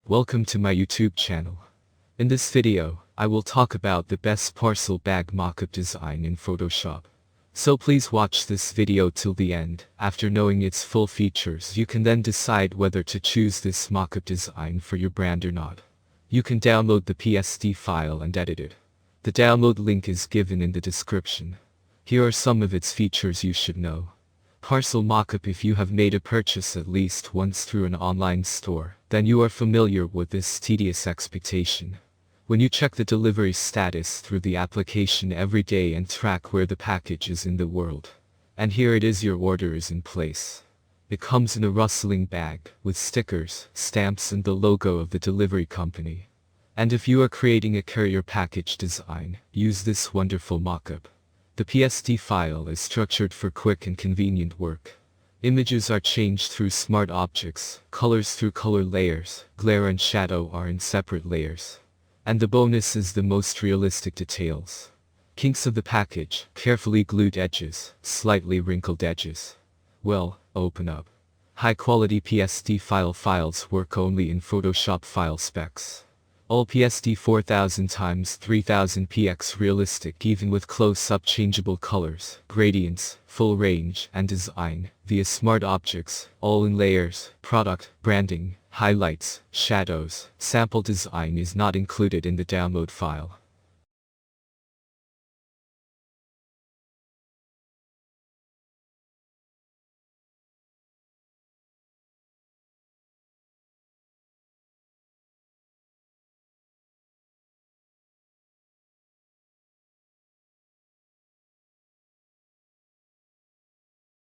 Welcome to my YouTube channel. In this video, I will talk about the best parcel bag mockup design in Photoshop. So please watch this video till the end. After knowing its full features, you can then decide whether to choose this mockup design for your brand or not. You can download the PSD file and edit it. The download link is given in the description. Here are some of its features you should know. Parcel Mockup. If you have made a purchase at least once through an online store, then you are familiar with this tedious expectation. When you check the delivery status through the application every day and track where the package is in the world. And here it is, your order is in place. It comes in a rustling bag, with stickers, stamps and the logo of the delivery company. And if you are creating a courier package design, use this wonderful mockup. The PSD file is structured for quick and convenient work. Images are changed through smart objects, colors through color layers, glare and shadow are in separate layers. And the bonus is the most realistic details. Kinks of the package, carefully glued edges, slightly wrinkled edges. Well, open up. High quality PSD files work only in Photoshop file specs. All PSD 4000 x 3000 px realistic, even with close-up changeable colors, gradients, full range and design, via smart objects, all in layers, product, branding, highlights, shadows. Sample design is not included in the download file.